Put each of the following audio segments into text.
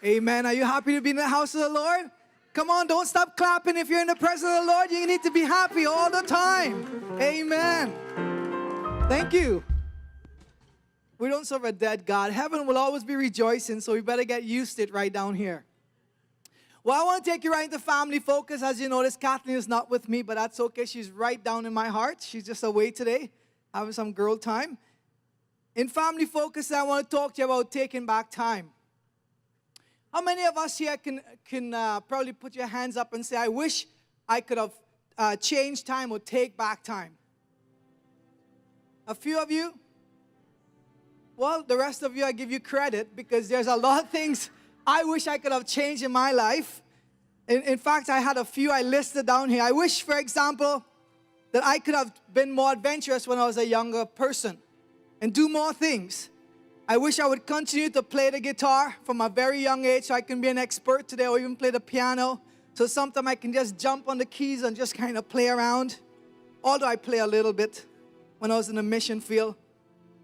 Amen. Are you happy to be in the house of the Lord? Come on, don't stop clapping if you're in the presence of the Lord. You need to be happy all the time. Amen. Thank you. We don't serve a dead God. Heaven will always be rejoicing, so we better get used to it right down here. Well, I want to take you right into family focus. As you notice, Kathleen is not with me, but that's okay. She's right down in my heart. She's just away today, having some girl time. In family focus, I want to talk to you about taking back time. How many of us here can probably put your hands up and say, I wish I could have changed time or take back time? A few of you? Well, the rest of you, I give you credit because there's a lot of things I wish I could have changed in my life. In fact, I had a few I listed down here. I wish, for example, that I could have been more adventurous when I was a younger person and do more things. I wish I would continue to play the guitar from a very young age so I can be an expert today, or even play the piano. So sometime I can just jump on the keys and just kind of play around. Although I play a little bit when I was in the mission field.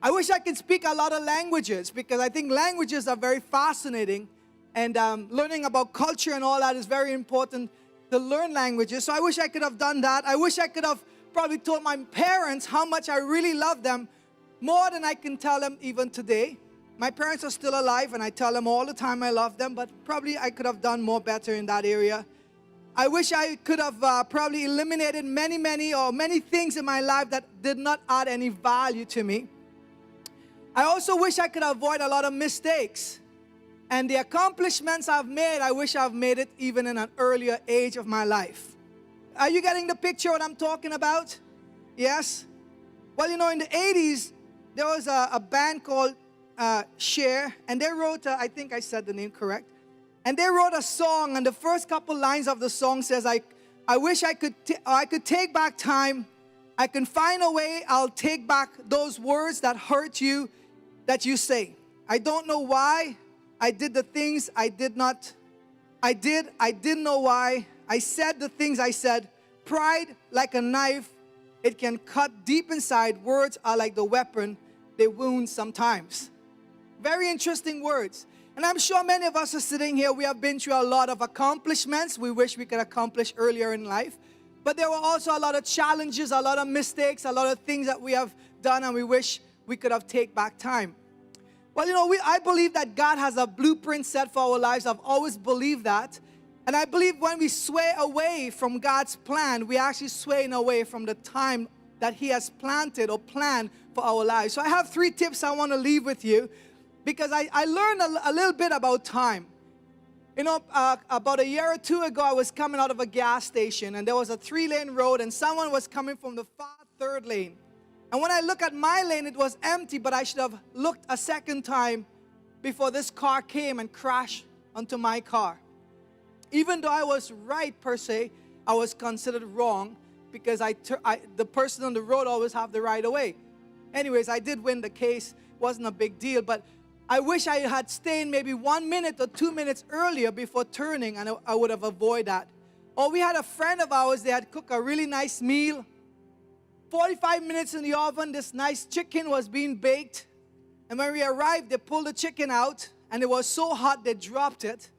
I wish I could speak a lot of languages because I think languages are very fascinating. And learning about culture and all that is very important to learn languages. So I wish I could have done that. I wish I could have probably told my parents how much I really love them, more than I can tell them even today. My parents are still alive and I tell them all the time I love them, but probably I could have done more better in that area. I wish I could have probably eliminated many things in my life that did not add any value to me. I also wish I could avoid a lot of mistakes. And the accomplishments I've made, I wish I've made it even in an earlier age of my life. Are you getting the picture what I'm talking about? Yes? Well, you know, in the 80s, there was a band called Cher, and they wrote, I think I said the name correct, and they wrote a song, and the first couple lines of the song says, I wish I could take back time. I can find a way, I'll take back those words that hurt you, that you say. I don't know why I did the things I didn't know why. I said the things I said. Pride, like a knife, it can cut deep inside. Words are like the weapon, they wound sometimes. Very interesting words. And I'm sure many of us are sitting here, we have been through a lot of accomplishments we wish we could accomplish earlier in life. But there were also a lot of challenges, a lot of mistakes, a lot of things that we have done and we wish we could have taken back time. Well, you know, I believe that God has a blueprint set for our lives. I've always believed that. And I believe when we sway away from God's plan, we actually swaying away from the time that He has planted or planned for our lives. So I have 3 tips I want to leave with you because I learned a little bit about time. You know, about a year or 2 ago, I was coming out of a gas station and there was a 3-lane road and someone was coming from the far 3rd lane. And when I look at my lane, it was empty, but I should have looked a second time before this car came and crashed onto my car. Even though I was right per se, I was considered wrong because the person on the road always have the right of way. Anyways, I did win the case. It wasn't a big deal, but I wish I had stayed maybe 1 minute or 2 minutes earlier before turning, and I would have avoided that. Or we had a friend of ours, they had cooked a really nice meal. 45 minutes in the oven, this nice chicken was being baked. And when we arrived, they pulled the chicken out, and it was so hot they dropped it.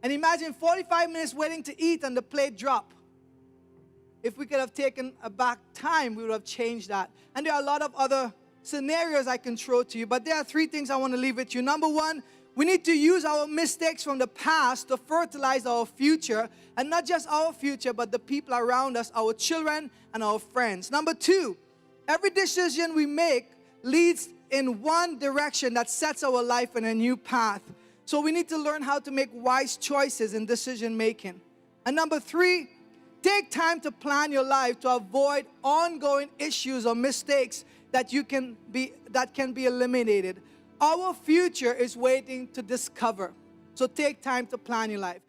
And imagine 45 minutes waiting to eat and the plate dropped. If we could have taken back time, we would have changed that. And there are a lot of other scenarios I can throw to you, but there are 3 things I want to leave with you. Number 1, we need to use our mistakes from the past to fertilize our future, and not just our future, but the people around us, our children and our friends. Number 2, every decision we make leads in one direction that sets our life in a new path. So we need to learn how to make wise choices in decision making. And number 3, take time to plan your life to avoid ongoing issues or mistakes that can be eliminated. Our future is waiting to discover. So take time to plan your life.